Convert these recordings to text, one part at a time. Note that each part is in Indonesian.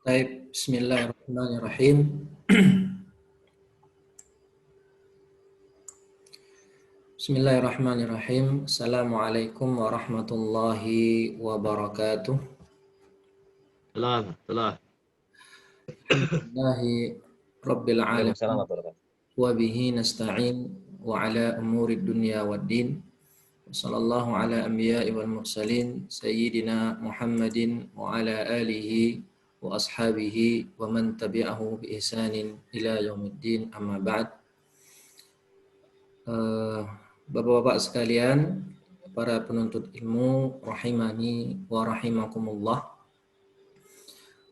Baik, bismillahirrahmanirrahim. Bismillahirrahmanirrahim. Assalamualaikum warahmatullahi wabarakatuh. Salam. Alhamdulillahi rabbil alamin Waalaikumsalam warahmatullahi wabarakatuh. wa bihi nasta'in wa ala umuri dunya waddin. Sallallahu ala anbiya'i wal mursalin sayyidina Muhammadin wa ala alihi wa ashabihi wa man tabi'ahu bi ihsanin ila yaumiddin, amma ba'd. Bapak-bapak sekalian, para penuntut ilmu rahimani wa rahimakumullah.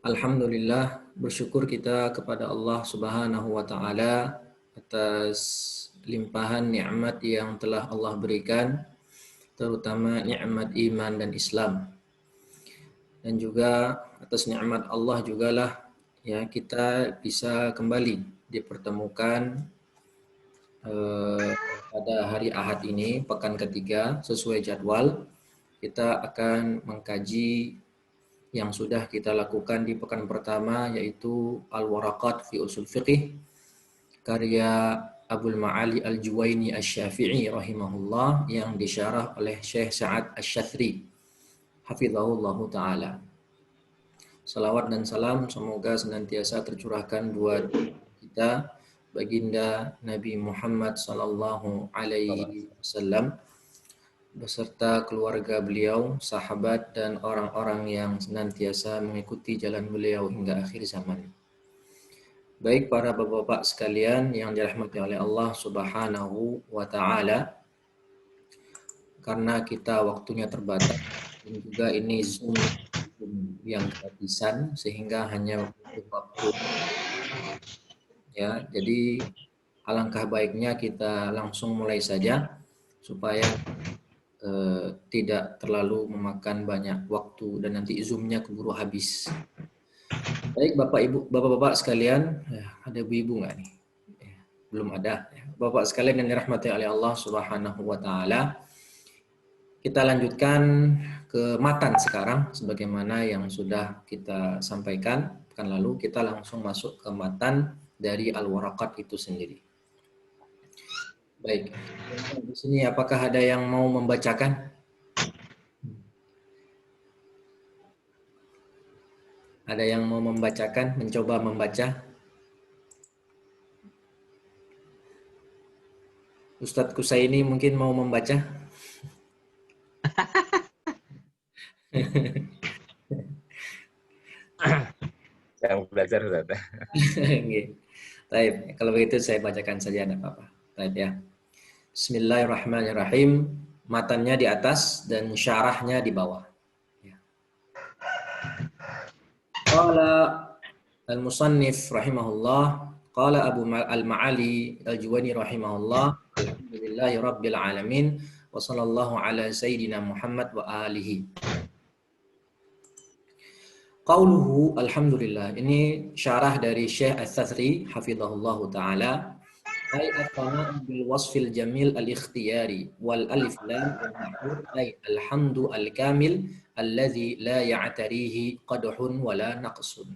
Alhamdulillah, bersyukur kita kepada Allah Subhanahu wa taala atas limpahan nikmat yang telah Allah berikan, terutama nikmat iman dan Islam. Dan juga atas nikmat Allah jugalah ya kita bisa kembali dipertemukan pada hari Ahad ini, pekan ketiga, sesuai jadwal. Kita akan mengkaji yang sudah kita lakukan di pekan pertama, yaitu Al-Waraqat fi Usul Fiqih, karya Abul Ma'ali Al-Juwaini Asy-Syafi'i rahimahullah, yang disyarah oleh Syekh Sa'ad Asy-Syatri hafizahullahu ta'ala. Salawat dan salam semoga senantiasa tercurahkan buat kita baginda Nabi Muhammad sallallahu alaihi wasallam beserta keluarga beliau, sahabat dan orang-orang yang senantiasa mengikuti jalan beliau hingga akhir zaman. Baik para bapak-bapak sekalian yang dirahmati oleh Allah Subhanahu wa taala, karena kita waktunya terbatas dan juga ini Zoom yang gratisan sehingga hanya waktu ya, jadi alangkah baiknya kita langsung mulai saja supaya tidak terlalu memakan banyak waktu dan nanti zoomnya keburu habis. Baik bapak-bapak sekalian, ada ibu-ibu nggak nih? Belum ada. Bapak sekalian yang dirahmati oleh Allah Subhanahu wa taala, kita lanjutkan ke matan sekarang sebagaimana yang sudah kita sampaikan pekan lalu. Kita langsung masuk ke matan dari Al-Waraqat itu sendiri. Baik, di sini apakah ada yang mau membacakan? Ada yang mau membacakan, mencoba membaca? Ustadz Kusaini mungkin mau membaca? Saya mau belajar, Ustaz. Baik, kalau begitu saya bacakan saja, tidak apa-apa. Baik ya. Bismillahirrahmanirrahim. Matannya di atas dan syarahnya di bawah. Qala al-musannif rahimahullah, qala Abu al-Ma'ali al-Juwani rahimahullah, alhamdulillahi rabbil alamin, wa sallallahu ala sayyidina Muhammad wa alihi. Qauluhu alhamdulillah, ini syarah dari Syekh As-Satsri hafizahullahu ta'ala. Ay at-tana'u bil wasfil jamil al-ikhtiyari wal alif lam wal mahmud ay alhamdu al-kamil alladzi la ya'tarihi qadhun wala naqsun.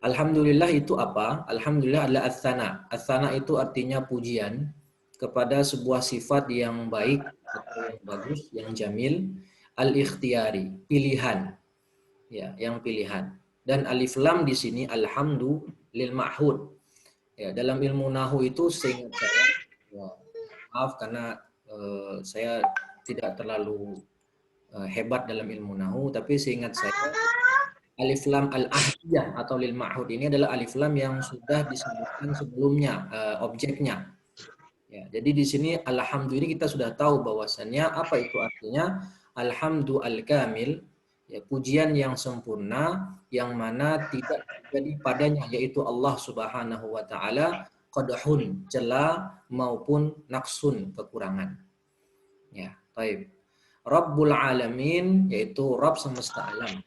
Alhamdulillah itu apa? Alhamdulillah adalah ats-tsana. Ats-tsana itu artinya pujian kepada sebuah sifat yang baik atau yang bagus, yang jamil, al-ikhtiyari, pilihan. Ya, yang pilihan. Dan alif lam di sini alhamdu lil ma'hud. Ya, dalam ilmu nahu itu seingat saya, maaf karena saya tidak terlalu hebat dalam ilmu nahu, tapi seingat saya alif lam al-ahdiyah atau lil ma'hud ini adalah alif lam yang sudah disebutkan sebelumnya objeknya. Ya, jadi di sini alhamdu ini kita sudah tahu bahwasannya apa itu artinya. Alhamdu al-kamil, ya, pujian yang sempurna yang mana tidak terjadi padanya, yaitu Allah Subhanahu wa taala, qadhun, celah maupun naqsun, kekurangan. Ya, baik. Rabbul alamin, yaitu Rabb semesta alam.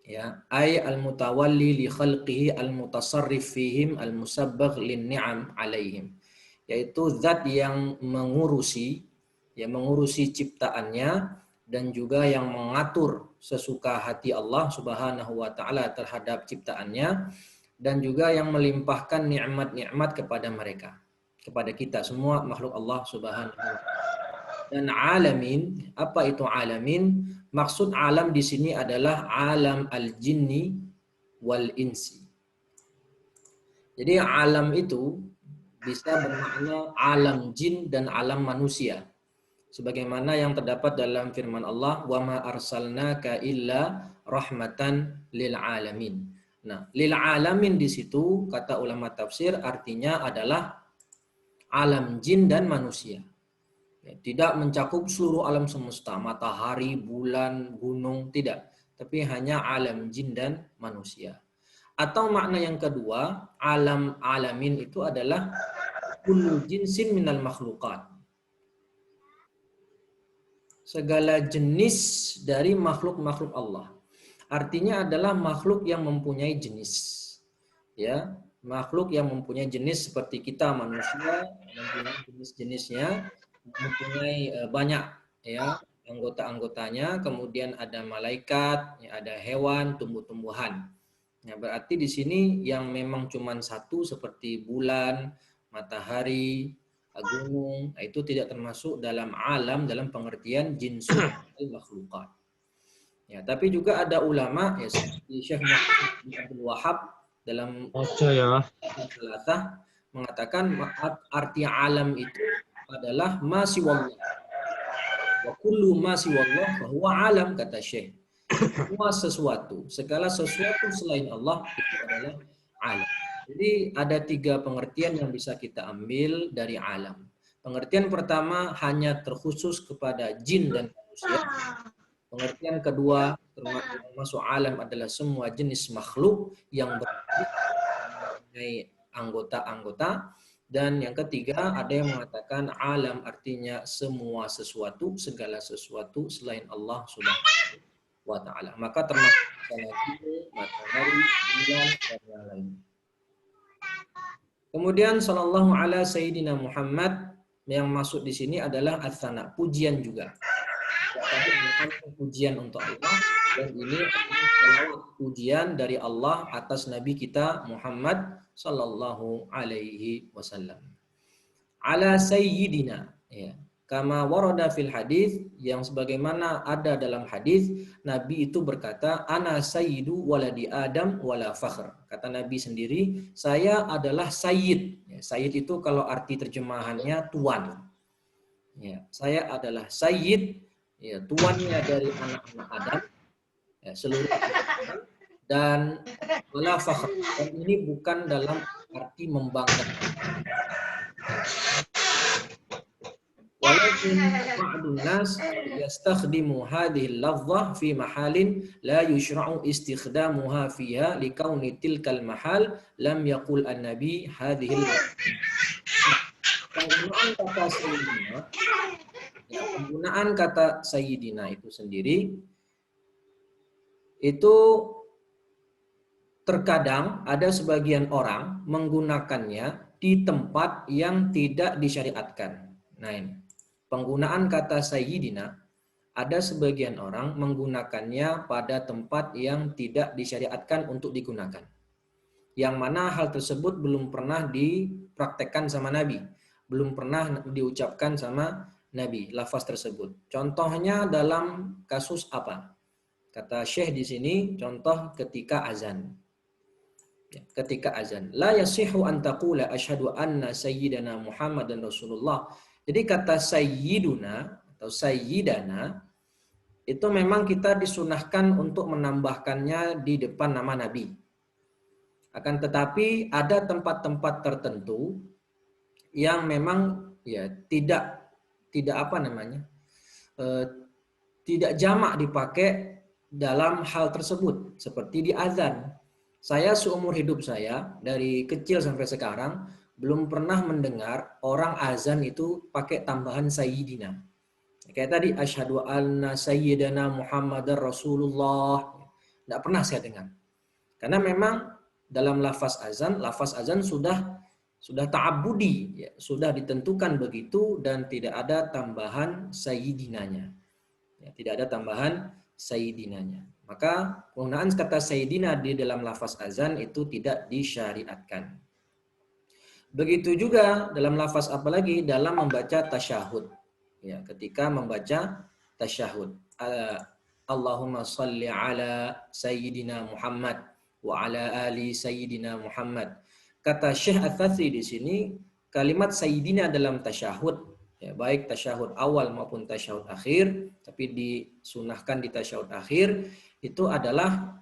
Ya, ay al-mutawalli li khalqihi al-mutasarrif fihim al-musabbagh lin ni'am alaihim. Yaitu zat yang mengurusi ya mengurusi ciptaannya dan juga yang mengatur sesuka hati Allah Subhanahu wa taala terhadap ciptaannya dan juga yang melimpahkan nikmat-nikmat kepada mereka, kepada kita semua makhluk Allah Subhanahu wa taala. Dan alamin, apa itu alamin? Maksud alam di sini adalah alam al-jinni wal insi. Jadi alam itu bisa bermakna alam jin dan alam manusia. Sebagaimana yang terdapat dalam firman Allah, "Wa ma arsalnaka illa rahmatan lil alamin." Nah, lil alamin di situ kata ulama tafsir artinya adalah alam jin dan manusia. Ya, tidak mencakup seluruh alam semesta, matahari, bulan, gunung, tidak. Tapi hanya alam jin dan manusia. Atau makna yang kedua, alam alamin itu adalah kullu jinsin minal makhluqat. Segala jenis dari makhluk-makhluk Allah. Artinya adalah makhluk yang mempunyai jenis. Ya, makhluk yang mempunyai jenis seperti kita manusia, mempunyai jenis-jenisnya, mempunyai banyak ya anggota-anggotanya, kemudian ada malaikat, ya, ada hewan, tumbuh-tumbuhan. Nah, berarti di sini yang memang cuma satu seperti bulan, matahari, gunung, itu tidak termasuk dalam alam dalam pengertian jinsul makhlukat. Ya, tapi juga ada ulama ya seperti Syekh Muhammad bin Abdul Wahab dalam Salasah mengatakan arti alam itu adalah ma siwallah. Wa kullu ma siwallah bahwa alam, kata Syekh. Semua sesuatu, segala sesuatu selain Allah itu adalah alam. Jadi ada 3 pengertian yang bisa kita ambil dari alam. Pengertian pertama hanya terkhusus kepada jin dan manusia. Pengertian kedua termasuk alam adalah semua jenis makhluk yang mempunyai anggota-anggota. Dan yang ketiga ada yang mengatakan alam artinya semua sesuatu, segala sesuatu selain Allah Subhanahu wa ta'ala. Maka termasuk matahari, bulan, dan yang lain. Kemudian sallallahu ala sayyidina Muhammad, yang masuk di sini adalah ats-tsana, pujian juga. Pujian untuk Allah, dan ini adalah pujian dari Allah atas Nabi kita Muhammad sallallahu alaihi wasallam. Ala sayyidina, ya. Kama warada fil hadis, yang sebagaimana ada dalam hadis, Nabi itu berkata, ana sayyidu waladi Adam wala fakhr. Kata Nabi sendiri, saya adalah sayyid. Ya, sayyid itu kalau arti terjemahannya tuan. Ya, saya adalah sayyid, ya, tuannya dari anak-anak Adam, ya, seluruh Adam, dan wala fakhr. Dan ini bukan dalam arti membanggakan. Walakin ba'dun nas yastakhdimu hadhihi al-lafdhah fi mahalin la yushra'u istikhdamuha fiha likauni tilkal mahal lam yaqul an-nabi hadhihi penggunaan kata sayyidina itu sendiri itu terkadang ada sebagian orang menggunakannya di tempat yang tidak disyariatkan. Nah, ini penggunaan kata sayyidina, ada sebagian orang menggunakannya pada tempat yang tidak disyariatkan untuk digunakan. Yang mana hal tersebut belum pernah dipraktekkan sama Nabi, belum pernah diucapkan sama Nabi, lafaz tersebut. Contohnya dalam kasus apa? Kata Syekh di sini, contoh ketika azan. Ketika azan, la yasihu an taqula asyhadu anna sayyidana Muhammadan Rasulullah. Jadi kata sayyiduna atau sayyidana itu memang kita disunahkan untuk menambahkannya di depan nama Nabi. Akan tetapi ada tempat-tempat tertentu yang memang ya tidak apa namanya, tidak jamak dipakai dalam hal tersebut, seperti di azan. Saya seumur hidup saya dari kecil sampai sekarang belum pernah mendengar orang azan itu pakai tambahan sayyidina. Kayak tadi asyhadu anna sayyidana Muhammadar Rasulullah. Tidak pernah saya dengar. Karena memang dalam lafaz azan sudah Sudah ta'abudi, ya, sudah ditentukan begitu dan tidak ada tambahan sayyidinanya. Ya, tidak ada tambahan sayyidinanya. Maka penggunaan kata sayyidina di dalam lafaz azan itu tidak disyariatkan. Begitu juga dalam lafaz apalagi dalam membaca tasyahud. Ya, ketika membaca tasyahud. Allahumma salli ala sayyidina Muhammad wa ala ali sayyidina Muhammad. Kata Syekh Ats-Tsatsi di sini kalimat sayyidina dalam tasyahud, ya, baik tasyahud awal maupun tasyahud akhir, tapi disunahkan di tasyahud akhir itu adalah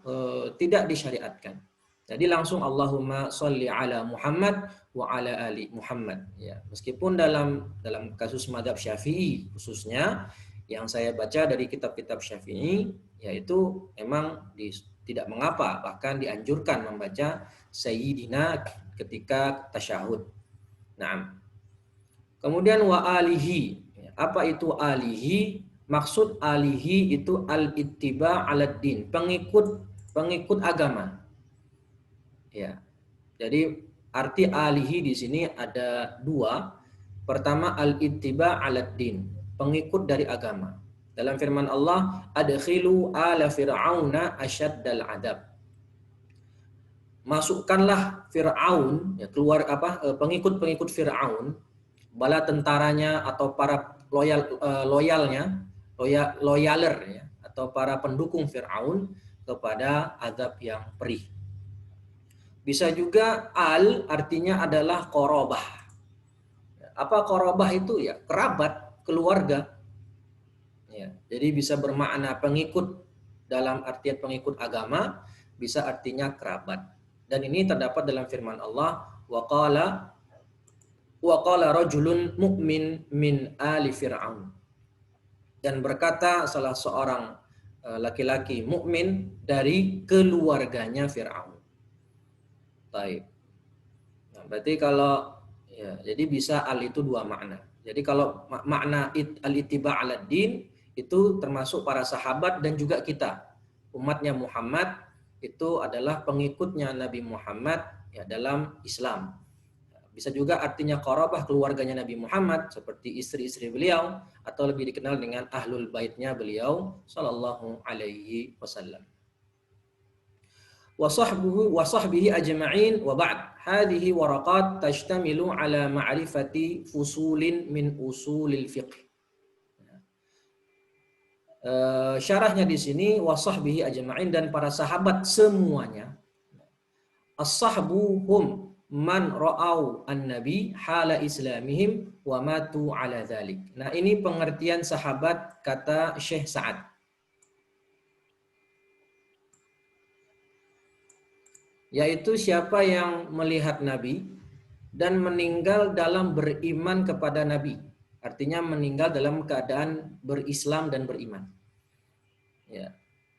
tidak disyariatkan. Jadi langsung Allahumma sholli ala Muhammad wa ala ali Muhammad. Ya, meskipun dalam kasus mazhab Syafi'i khususnya yang saya baca dari kitab-kitab Syafi'i, yaitu memang tidak mengapa, bahkan dianjurkan membaca sayyidina ketika tasyahud. Nah, kemudian wa alihi. Apa itu alihi? Maksud alihi itu al-ittiba' 'alad din, pengikut agama. Ya. Jadi arti alihi di sini ada dua. Pertama al-ittiba' 'alad din, pengikut dari agama. Dalam firman Allah, adkhilu ala fir'auna asyaddal adab. Masukkanlah Fir'aun, ya, keluar pengikut-pengikut Fir'aun, bala tentaranya atau para loyaler ya, atau para pendukung Fir'aun kepada azab yang perih. Bisa juga al artinya adalah qorobah. Apa qorobah itu? Ya, kerabat, keluarga. Ya, jadi bisa bermakna pengikut dalam artian pengikut agama, bisa artinya kerabat. Dan ini terdapat dalam firman Allah, wa qala rajulun mu'min min ali fir'aun. Dan berkata salah seorang laki-laki mukmin dari keluarganya Fir'aun. Baik. Nah, berarti kalau ya, jadi bisa al itu dua makna. Jadi kalau makna al-ittiba' 'alad din itu termasuk para sahabat dan juga kita, umatnya Muhammad, itu adalah pengikutnya Nabi Muhammad ya dalam Islam. Bisa juga artinya qarabah, keluarganya Nabi Muhammad seperti istri-istri beliau, atau lebih dikenal dengan ahlul baitnya beliau sallallahu alaihi wasallam. Wa sahbihi ajma'in wa ba'd. Hadhihi waraqat tashtamilu ala ma'rifati fusulin min usulil fiqh. Syarahnya di sini wa sahbihi ajma'in, dan para sahabat semuanya. As-sahbu hum man ra'au an-nabi hala islamihim wa matu ala dzalik. Nah, ini pengertian sahabat kata Syekh Sa'ad. Yaitu siapa yang melihat Nabi dan meninggal dalam beriman kepada Nabi. Artinya meninggal dalam keadaan berislam dan beriman. Ya.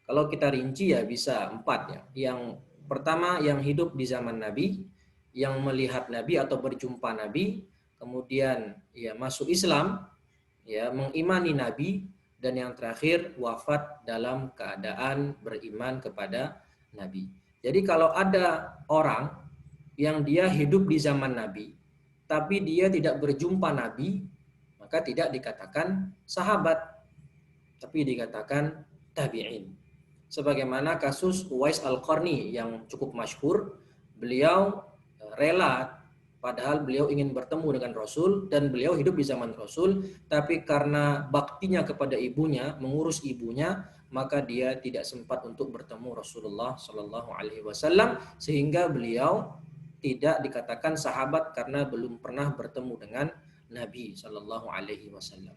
Kalau kita rinci ya bisa 4 ya. Yang pertama yang hidup di zaman Nabi, yang melihat Nabi atau berjumpa Nabi, kemudian ya masuk Islam, ya mengimani Nabi, dan yang terakhir wafat dalam keadaan beriman kepada Nabi. Jadi kalau ada orang yang dia hidup di zaman Nabi, tapi dia tidak berjumpa Nabi, maka tidak dikatakan sahabat, tapi dikatakan tabi'in. Sebagaimana kasus Uwais Al-Qarni yang cukup masyhur, beliau rela padahal beliau ingin bertemu dengan Rasul dan beliau hidup di zaman Rasul, tapi karena baktinya kepada ibunya, mengurus ibunya, maka dia tidak sempat untuk bertemu Rasulullah Shallallahu Alaihi Wasallam, sehingga beliau tidak dikatakan sahabat karena belum pernah bertemu dengan Nabi Shallallahu Alaihi Wasallam.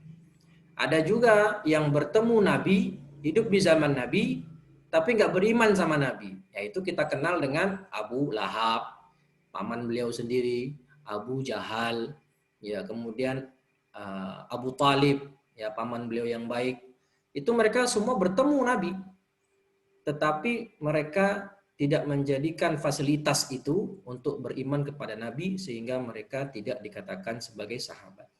Ada juga yang bertemu Nabi, hidup di zaman Nabi, tapi nggak beriman sama Nabi. Yaitu kita kenal dengan Abu Lahab, paman beliau sendiri, Abu Jahal, ya kemudian Abu Talib, ya paman beliau yang baik. Itu mereka semua bertemu Nabi, tetapi mereka tidak menjadikan fasilitas itu untuk beriman kepada Nabi, sehingga mereka tidak dikatakan sebagai sahabat.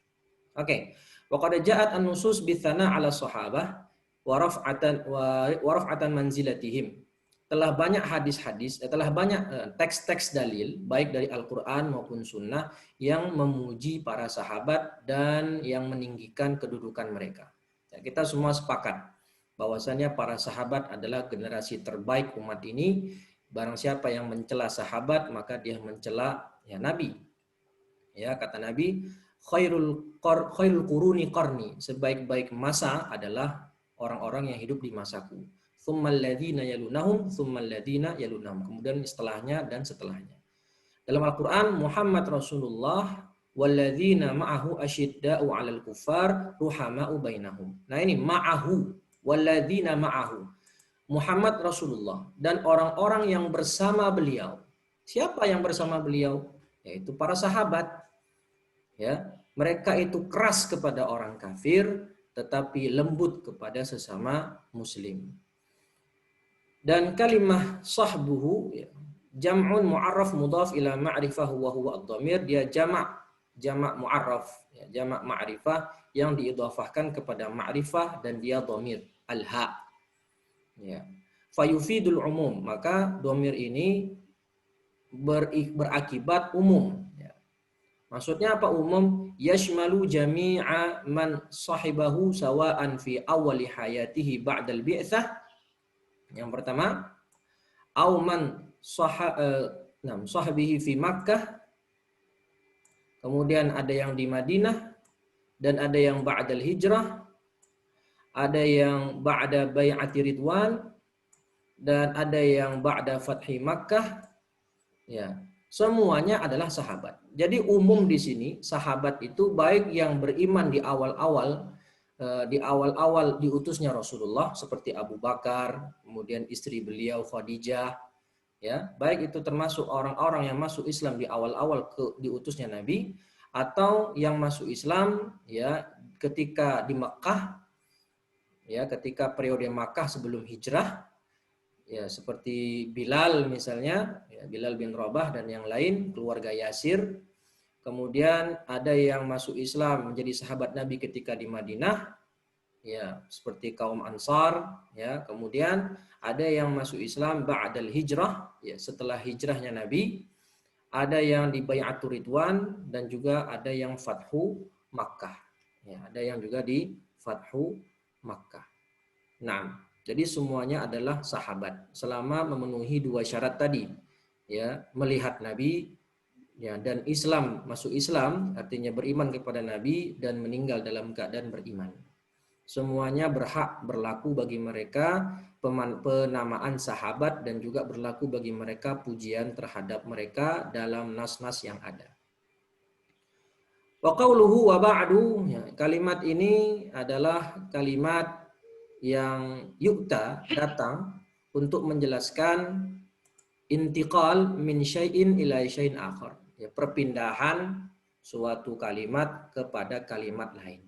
Oke. Wa qad ja'at an-nusus bi tsana' 'ala sahabah wa raf'atan manzilatihim. telah banyak hadis-hadis, telah banyak teks-teks dalil, baik dari Al-Quran maupun Sunnah, yang memuji para sahabat dan yang meninggikan kedudukan mereka. Ya, kita semua sepakat bahwasanya para sahabat adalah generasi terbaik umat ini. Barang siapa yang mencela sahabat, maka dia mencela ya Nabi. Ya, kata Nabi, khairul quruni qarni, sebaik-baik masa adalah orang-orang yang hidup di masaku. Tsummal ladzina yalunahum, tsummal ladzina yalunahum. Kemudian setelahnya dan setelahnya. Dalam Al-Qur'an, Muhammad Rasulullah walladzina ma'ahu asyidda'u 'alal kuffar ruhama'u bainahum. Nah, ini ma'ahu, walladzina ma'ahu. Muhammad Rasulullah dan orang-orang yang bersama beliau. Siapa yang bersama beliau? Yaitu para sahabat. Ya, mereka itu keras kepada orang kafir tetapi lembut kepada sesama muslim. Dan kalimah sahbuhu ya, jam'un mu'arraf mudhaf ila ma'rifah wa huwa ad-dhamir, dia jamak mu'arraf ya, jamak ma'rifah yang diidhafahkan kepada ma'rifah dan dia dhamir al-ha. Ya. Fayufidul umum, maka dhamir ini berakibat umum ya. Maksudnya apa umum? Yashmalu jami'a man sahibahu sawa'an fi awali hayatihi ba'dal bi'tsah. Yang pertama, auman sahabihi fi Makkah. Kemudian ada yang di Madinah dan ada yang ba'dal hijrah, ada yang ba'da bai'ati ridwan dan ada yang ba'da fathi Makkah. Ya, semuanya adalah sahabat. Jadi umum di sini sahabat itu baik yang beriman di awal-awal diutusnya Rasulullah seperti Abu Bakar, kemudian istri beliau Khadijah, ya, baik itu termasuk orang-orang yang masuk Islam di awal-awal diutusnya Nabi, atau yang masuk Islam ya ketika di Makkah, ya ketika periode Makkah sebelum hijrah, ya seperti Bilal misalnya, ya, Bilal bin Rabah dan yang lain, keluarga Yasir. Kemudian ada yang masuk Islam menjadi sahabat Nabi ketika di Madinah, ya seperti kaum Ansar, ya. Kemudian ada yang masuk Islam ba'dal hijrah, ya setelah hijrahnya Nabi. Ada yang di Bai'atur Ridwan dan juga ada yang Fathu Makkah. Ya, ada yang juga di Fathu Makkah. Nah, jadi semuanya adalah sahabat selama memenuhi dua syarat tadi, ya melihat Nabi. Ya, dan Islam, masuk Islam artinya beriman kepada Nabi dan meninggal dalam keadaan beriman. Semuanya berhak berlaku bagi mereka penamaan sahabat dan juga berlaku bagi mereka pujian terhadap mereka dalam nas-nas yang ada. Wa qauluhu wa ba'du, ya, kalimat ini adalah kalimat yang yukta datang untuk menjelaskan intiqal min syai'in ila syai'in akhar. Ya, perpindahan suatu kalimat kepada kalimat lain.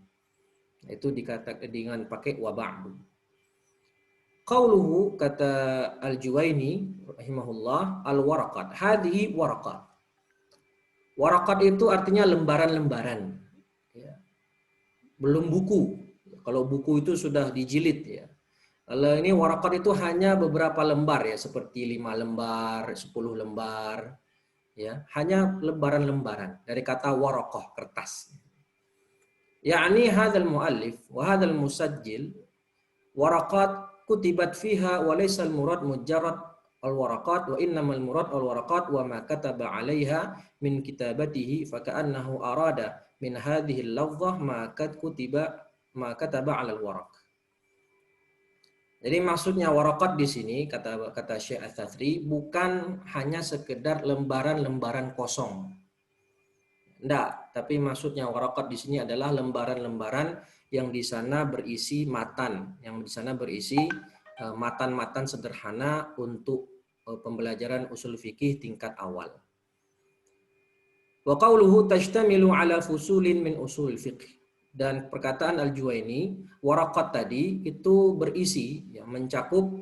Itu dikatakan dengan pakai wa ba'du. Qauluhu, kata Al-Juwaini rahimahullah, al-waraqat. Hadhihi waraqat. Waraqat itu artinya lembaran-lembaran. Ya. Belum buku. Kalau buku itu sudah dijilid ya. Kalau ini waraqat itu hanya beberapa lembar ya, seperti 5 lembar, 10 lembar. Ya, hanya lembaran-lembaran dari kata waraqah, kertas. Yani hadzal muallif wa hadzal musajjil waraqat kutibat fiha wa laysa al-murad mujarrad al-waraqat wa innamal murad al-waraqat wa ma kataba 'alaiha min kitabatihi fa ka'annahu arada min hadhihi al-lafdhah ma kataba 'ala al-waraq. Jadi maksudnya waraqat di sini kata Syekh Ats-Tsatsri bukan hanya sekedar lembaran-lembaran kosong. Enggak, tapi maksudnya waraqat di sini adalah lembaran-lembaran yang di sana berisi matan, yang di sana berisi matan-matan sederhana untuk pembelajaran usul fikih tingkat awal. Wa qauluhu tajtamilu ala fusulin min usul fiqh. Dan perkataan Al-Juwaini, waraqat tadi itu berisi, ya, mencakup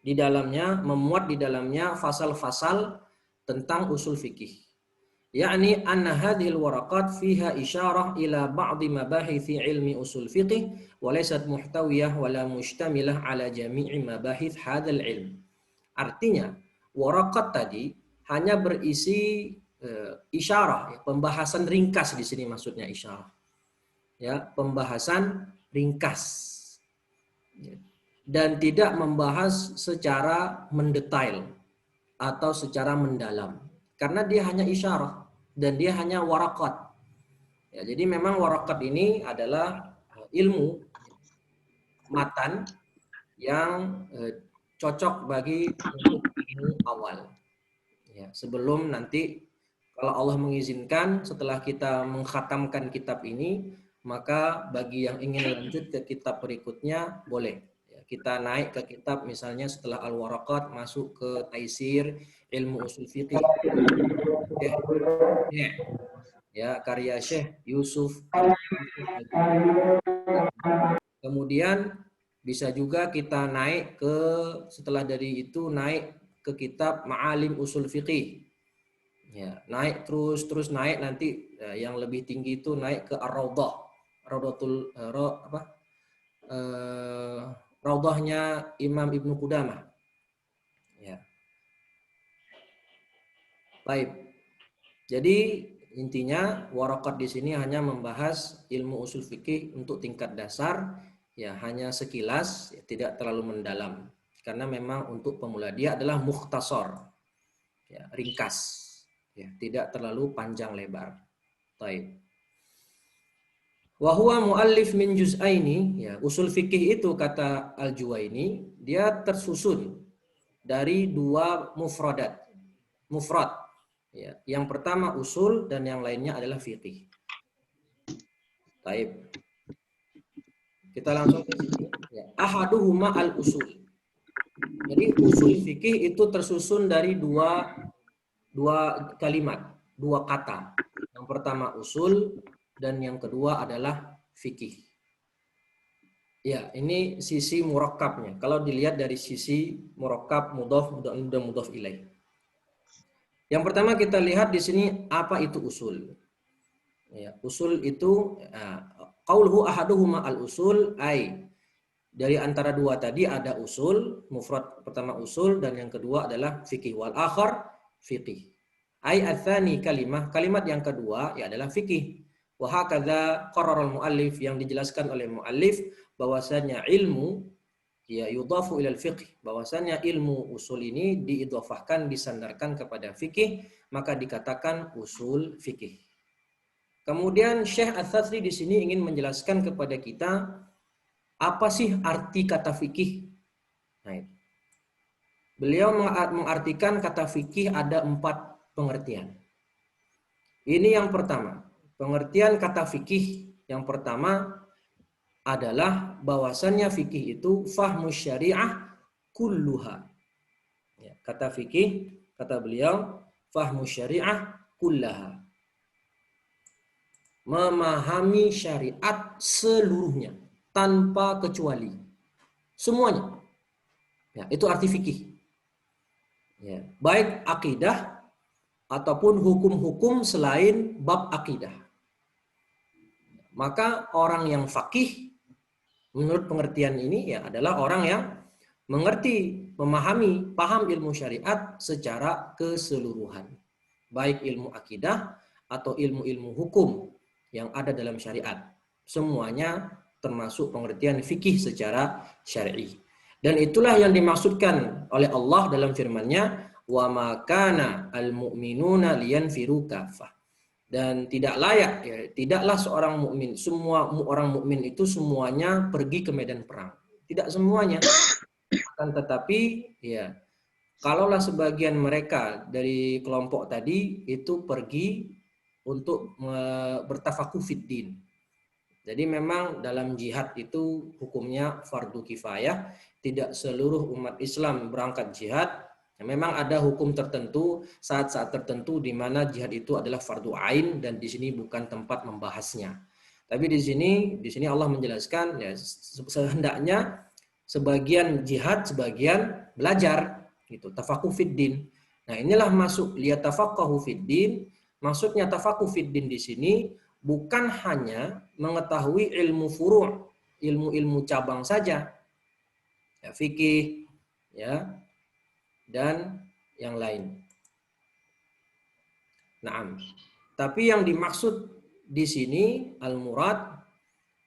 di dalamnya, memuat di dalamnya fasal-fasal tentang usul fikih. yakni anna hadhil waraqat fiha isyarah ila ba'di mabahithi ilmi usul fiqh wa laysat muhtawiyah wa la mushtamilah ala jami'i mabahith hadzal ilm. Artinya, waraqat tadi hanya berisi isyarah, ya, pembahasan ringkas di sini maksudnya isyarah. Ya, pembahasan ringkas. Ya. Dan tidak membahas secara mendetail atau secara mendalam. Karena dia hanya isyarah dan dia hanya warakat. Ya, jadi memang warakat ini adalah ilmu matan yang cocok bagi untuk ilmu awal. Ya, sebelum nanti kalau Allah mengizinkan setelah kita mengkhatamkan kitab ini, maka bagi yang ingin lanjut ke kitab berikutnya boleh. Ya, kita naik ke kitab misalnya setelah Al-Waraqat masuk ke Taisir Ilmu Usul Fiqih. Ya, karya Syekh Yusuf. Kemudian bisa juga kita naik ke setelah dari itu naik ke kitab Ma'alim Usul Fiqih. Ya, naik terus naik nanti ya, yang lebih tinggi itu naik ke Ar-Raudhah. Raudhatul Raudhahnya Imam Ibnu Qudamah. Ya. Baik. Jadi intinya waraqat di sini hanya membahas ilmu usul fikih untuk tingkat dasar, ya hanya sekilas, ya, tidak terlalu mendalam. Karena memang untuk pemula dia adalah mukhtasar, ya, ringkas, ya, tidak terlalu panjang lebar. Baik. Wa huwa muallif min juz'aini, ya, usul fikih itu kata Al-Juwaini, dia tersusun dari dua mufrad. Ya, yang pertama usul dan yang lainnya adalah fiqih. Baik. Kita langsung ke sini. Ya. Ahaduhuma al-usul. Jadi usul fikih itu tersusun dari dua kalimat, dua kata. Yang pertama usul dan yang kedua adalah fikih. Ya, ini sisi murakkabnya. Kalau dilihat dari sisi murakkab, mudhaf dan mudhaf ilaih. Yang pertama kita lihat di sini apa itu usul. Ya, usul itu qauluhu ahaduhuma al-usul ai dari antara dua tadi ada usul, mufrad pertama usul dan yang kedua adalah fikih wal akhar fiqih. Ai ats-tsani kalimat yang kedua ya adalah fikih. Wa hakadza qarrara al-muallif yang dijelaskan oleh muallif bahwasanya ilmu ya yudhafu ilal fiqh, bahwasanya ilmu usul ini diidhafahkan, disandarkan kepada fikih, maka dikatakan usul fikih. Kemudian Syekh Ats-Tsatsri di sini ingin menjelaskan kepada kita apa sih arti kata fikih. Nah, beliau mengartikan kata fikih ada 4 pengertian. Ini yang pertama, pengertian kata fikih yang pertama adalah bahwasannya fikih itu fahmu syariah kulluha. Ya, kata fikih, kata beliau, fahmu syariah kullaha. Memahami syariat seluruhnya, tanpa kecuali. Semuanya. Ya, itu arti fikih. Ya, baik akidah ataupun hukum-hukum selain bab akidah. Maka orang yang faqih menurut pengertian ini ya adalah orang yang mengerti, memahami, paham ilmu syariat secara keseluruhan. Baik ilmu akidah atau ilmu-ilmu hukum yang ada dalam syariat. Semuanya termasuk pengertian fikih secara syar'i. Dan itulah yang dimaksudkan oleh Allah dalam firman-Nya, "Wa ma kana al-mu'minuna liyanfiru kaffah." Dan tidak layak, ya, tidaklah seorang mukmin, semua orang mukmin itu semuanya pergi ke medan perang. Tidak semuanya. Akan tetapi, ya, kalaulah sebagian mereka dari kelompok tadi itu pergi untuk bertafakuh fid din. Jadi memang dalam jihad itu hukumnya fardu kifayah. Tidak seluruh umat Islam berangkat jihad. Memang ada hukum tertentu, saat-saat tertentu di mana jihad itu adalah fardu ain dan di sini bukan tempat membahasnya. Tapi di sini Allah menjelaskan ya sehendaknya sebagian jihad, sebagian belajar gitu, tafaquh fid din. Nah, inilah masuk liyatafaqahu fid din, Maksudnya tafakuh fiddin di sini bukan hanya mengetahui ilmu furu', ilmu-ilmu cabang saja, ya, fikih, ya, dan yang lain. Naam. Tapi yang dimaksud di sini al-murad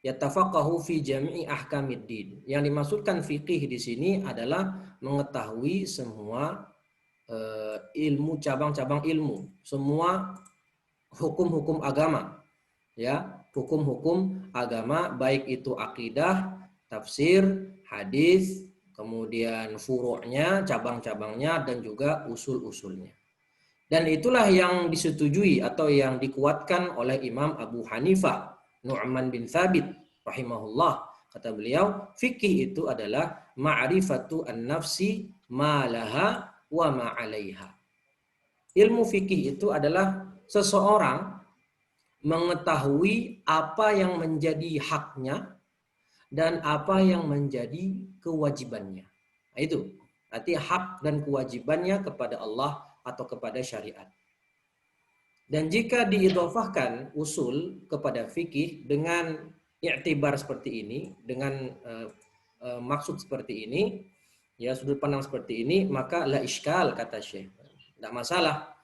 yatafaqahu fi jami'i ahkamiddin. Yang dimaksudkan fikih di sini adalah mengetahui semua ilmu, cabang-cabang ilmu, semua hukum-hukum agama, ya, hukum-hukum agama, baik itu akidah, tafsir, hadis, kemudian furu'nya, cabang-cabangnya, dan juga usul-usulnya. Dan itulah yang disetujui atau yang dikuatkan oleh Imam Abu Hanifah Nu'man bin Thabit rahimahullah. Kata beliau, fikih itu adalah ma'rifatu an-nafsi ma laha wa ma 'alaiha. Ilmu fikih itu adalah seseorang mengetahui apa yang menjadi haknya dan apa yang menjadi kewajibannya. Nah, itu arti hak dan kewajibannya kepada Allah atau kepada syariat. Dan jika diidhofahkan usul kepada fikih dengan i'tibar seperti ini, dengan maksud seperti ini, ya, sudut pandang seperti ini, maka la iskal, kata Syekh. Tidak masalah.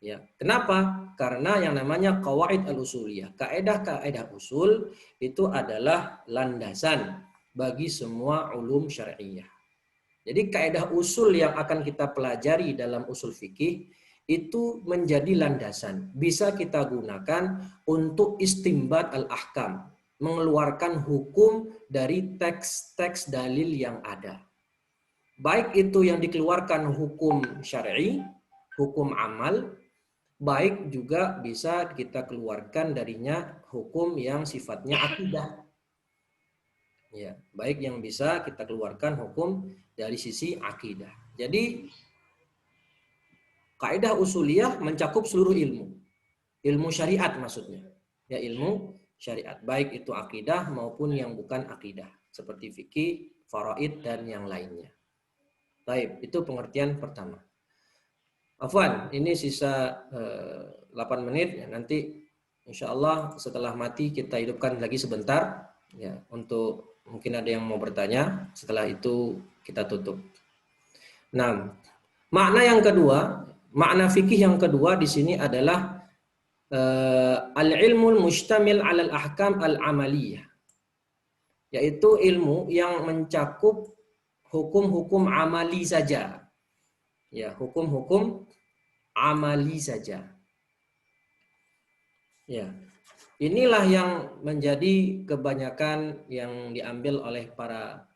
Ya. Kenapa? Karena yang namanya qawaid al-usuliyah, kaidah-kaidah usul itu adalah landasan bagi semua ulum syar'iyyah. Jadi kaidah usul yang akan kita pelajari dalam usul fikih itu menjadi landasan. Bisa kita gunakan untuk istimbat al-ahkam, mengeluarkan hukum dari teks-teks dalil yang ada. Baik itu yang dikeluarkan hukum syar'i, hukum amal, baik juga bisa kita keluarkan darinya hukum yang sifatnya akidah. Ya, baik yang bisa kita keluarkan hukum dari sisi akidah. Jadi kaidah usuliyah mencakup seluruh ilmu. Ilmu syariat maksudnya. Ya, ilmu syariat, baik itu akidah maupun yang bukan akidah, seperti fikih, faraid dan yang lainnya. Baik, itu pengertian pertama. Afwan, ini sisa 8 menit, ya, nanti insya Allah setelah mati kita hidupkan lagi sebentar, ya, untuk mungkin ada yang mau bertanya, setelah itu kita tutup. Nah, makna yang kedua, makna fikih yang kedua di sini adalah al-ilmul mustamil 'alal ahkam al-amaliyah, yaitu ilmu yang mencakup hukum-hukum amali saja. Ya, hukum-hukum amali saja. Ya. Inilah yang menjadi kebanyakan yang diambil oleh para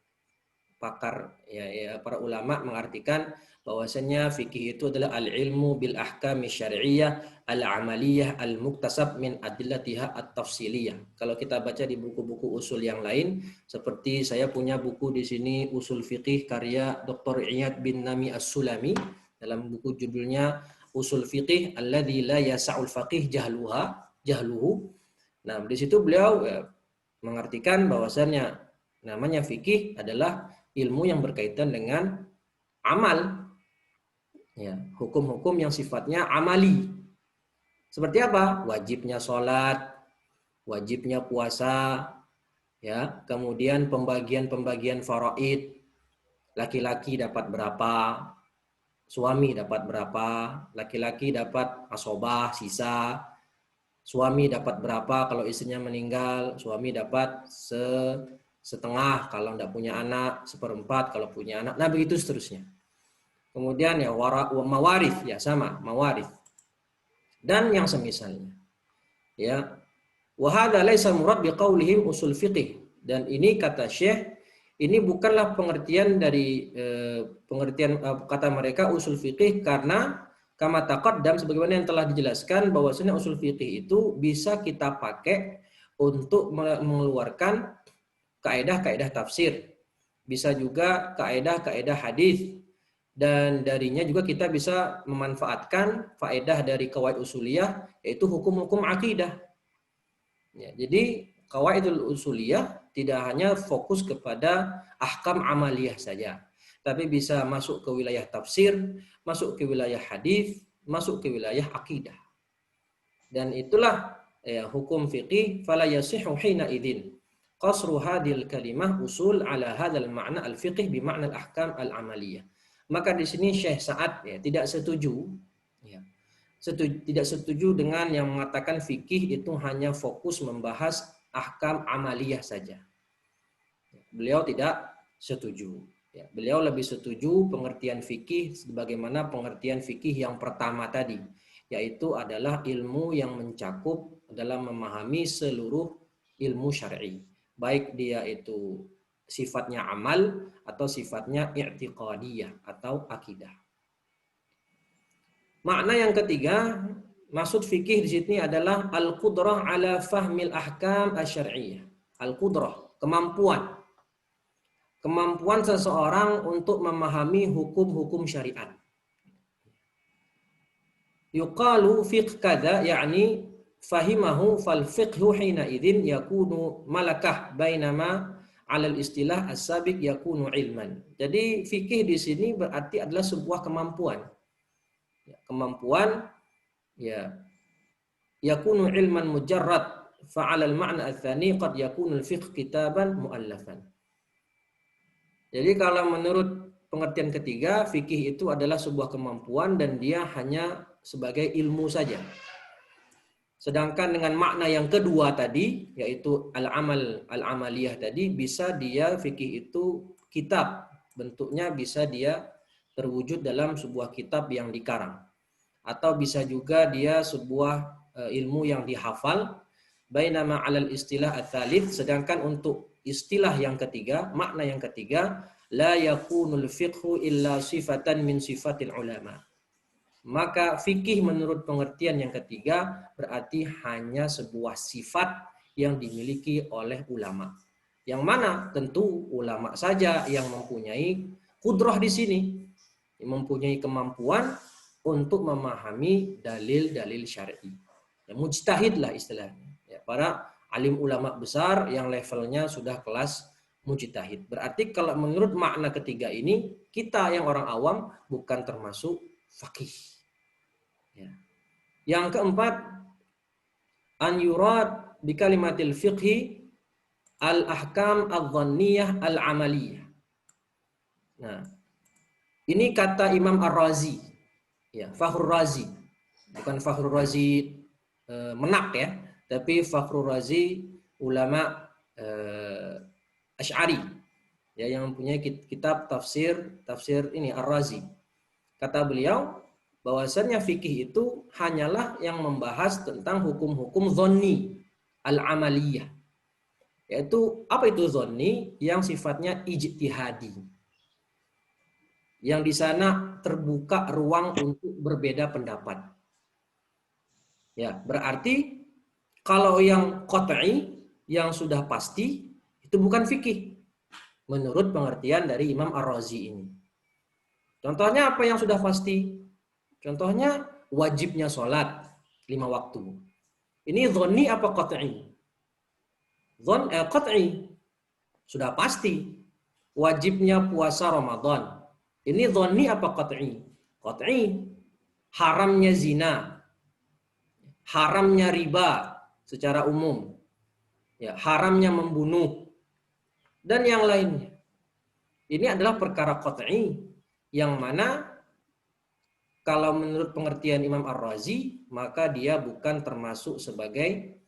pakar, ya, para ulama mengartikan bahwasanya fikih itu adalah al-ilmu bil ahkami syar'iyyah al-amaliyah al-muktasab min adillatiha at-tafsiliyah. Kalau kita baca di buku-buku usul yang lain, seperti saya punya buku di sini Usul Fiqih karya Dr. Iyad bin Nami As-Sulami, dalam buku judulnya Usul Fiqih alladzi la yasa'ul faqih jahluhu. Nah, di situ beliau mengartikan bahwasannya namanya fikih adalah ilmu yang berkaitan dengan amal, ya, hukum-hukum yang sifatnya amali. Seperti apa? Wajibnya sholat, wajibnya puasa, ya, kemudian pembagian faraid, laki-laki dapat berapa, suami dapat berapa, laki-laki dapat asobah, sisa, suami dapat berapa kalau istrinya meninggal, suami dapat setengah kalau tidak punya anak, seperempat kalau punya anak, nah begitu seterusnya. Kemudian ya mawarith, ya sama, mawarith dan yang semisalnya. Ya, wa hadza laisa murad biqaulihim usul fiqih, dan ini kata Syekh, ini bukanlah pengertian dari kata mereka usul fiqih, karena kama taqaddam, sebagaimana yang telah dijelaskan bahwasanya usul fiqih itu bisa kita pakai untuk mengeluarkan kaidah-kaidah tafsir, bisa juga kaidah-kaidah hadis, dan darinya juga kita bisa memanfaatkan faedah dari qawaid usuliyah, yaitu hukum-hukum akidah. Ya, jadi qawaidul usuliyah tidak hanya fokus kepada ahkam amaliyah saja, tapi bisa masuk ke wilayah tafsir, masuk ke wilayah hadis, masuk ke wilayah akidah. Dan itulah ya, hukum fikih fala yasihu hina idzin qasru hadhil kalimah usul ala hadzal ma'na al-fiqh bi ma'na al-ahkam al-amaliyah. Maka di sini Syekh Sa'ad ya, tidak setuju ya, tidak setuju dengan yang mengatakan fikih itu hanya fokus membahas ahkam amaliyah saja. Beliau tidak setuju. Ya, beliau lebih setuju pengertian fikih sebagaimana pengertian fikih yang pertama tadi, yaitu adalah ilmu yang mencakup dalam memahami seluruh ilmu syar'i, baik dia itu sifatnya amal atau sifatnya i'tiqadiyah atau akidah. Makna yang ketiga, maksud fikih di sini adalah al-qudrah ala fahmil ahkam asy-syar'iyyah. Al-qudrah, kemampuan. Kemampuan seseorang untuk memahami hukum-hukum syariat. Yuqalu fiqh kada, yakni fahimahu fal fiqhu hina idzin yakunu malakah bainama alal istilah as-sabiq yakunu ilman. Jadi fikih di sini berarti adalah sebuah kemampuan. Kemampuan ya yakunu ilman mujarrad fa'ala al-ma'na ats-tsani qad yakunu al-fiqh kitaban muallafan. Jadi kalau menurut pengertian ketiga, fikih itu adalah sebuah kemampuan dan dia hanya sebagai ilmu saja. Sedangkan dengan makna yang kedua tadi, yaitu al-amal, al-amaliyah tadi, bisa dia fikih itu kitab. Bentuknya bisa dia terwujud dalam sebuah kitab yang dikarang. Atau bisa juga dia sebuah ilmu yang dihafal. Bainama alal istilah ats-tsalits, sedangkan untuk istilah yang ketiga, makna yang ketiga, la yakunul fiqhu illa sifatan min sifatil ulama. Maka fikih menurut pengertian yang ketiga berarti hanya sebuah sifat yang dimiliki oleh ulama. Yang mana tentu ulama saja yang mempunyai kudrah di sini, mempunyai kemampuan untuk memahami dalil-dalil syar'i. Ya, mujtahid lah istilahnya. Ya, para alim ulama besar yang levelnya sudah kelas mujtahid. Berarti kalau menurut makna ketiga ini, kita yang orang awam bukan termasuk faqih. Ya. Yang keempat, an yurad bi kalimatil fiqhi al-ahkam adh-dhanniyah al-amaliyah. Nah, ini kata Imam Ar-Razi. Ya, Fakhrur Razi. Bukan Fakhrur Razi menak ya, tapi Fakhrur Razi ulama Asy'ari ya, yang mempunyai kitab tafsir ini Ar-Razi. Kata beliau bahwasannya fikih itu hanyalah yang membahas tentang hukum-hukum dhanni al-amaliyah. Yaitu apa itu dhanni? Yang sifatnya ijtihadi. Yang di sana terbuka ruang untuk berbeda pendapat. Ya, berarti kalau yang qat'i, yang sudah pasti, itu bukan fikih menurut pengertian dari Imam Ar-Razi ini. Contohnya apa yang sudah pasti? Contohnya wajibnya sholat 5 waktu. Ini dhanni apa qat'i? Qat'i. Sudah pasti. Wajibnya puasa Ramadan. Ini dhanni apa qat'i? Qat'i. Haramnya zina. Haramnya riba secara umum. Ya, haramnya membunuh. Dan yang lainnya. Ini adalah perkara qat'i yang mana kalau menurut pengertian Imam Ar-Razi, maka dia bukan termasuk sebagai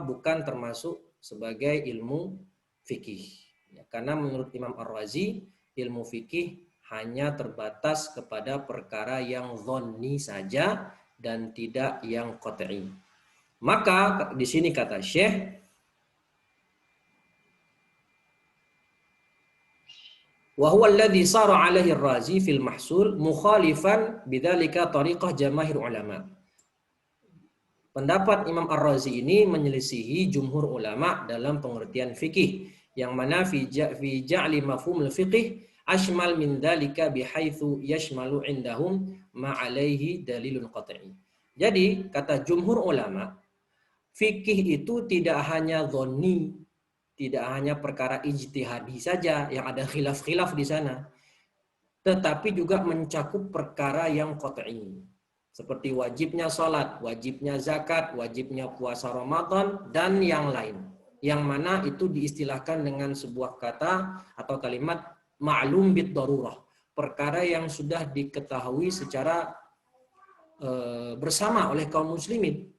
bukan termasuk sebagai ilmu fikih. Ya, karena menurut Imam Ar-Razi, ilmu fikih hanya terbatas kepada perkara yang dhanni saja dan tidak yang qat'i. Maka di sini kata Syekh, wa huwa alladhi sara 'alaihi ar-Razi fil mahsul mukhalifan bidzalika tariqah jamaahir ulama. Pendapat Imam Ar-Razi ini menyelisihi jumhur ulama dalam pengertian fikih, yang mana fi ja'li mafhumul fiqih ashmal min dzalika bihaitsu yashmalu indahum ma 'alaihi dalilun qat'i. Jadi kata jumhur ulama, fikih itu tidak hanya dhanni, tidak hanya perkara ijtihadi saja yang ada khilaf-khilaf di sana, tetapi juga mencakup perkara yang qat'i. Seperti wajibnya sholat, wajibnya zakat, wajibnya puasa Ramadan, dan yang lain. Yang mana itu diistilahkan dengan sebuah kata atau kalimat ma'lum bid darurah. Perkara yang sudah diketahui secara bersama oleh kaum muslimin.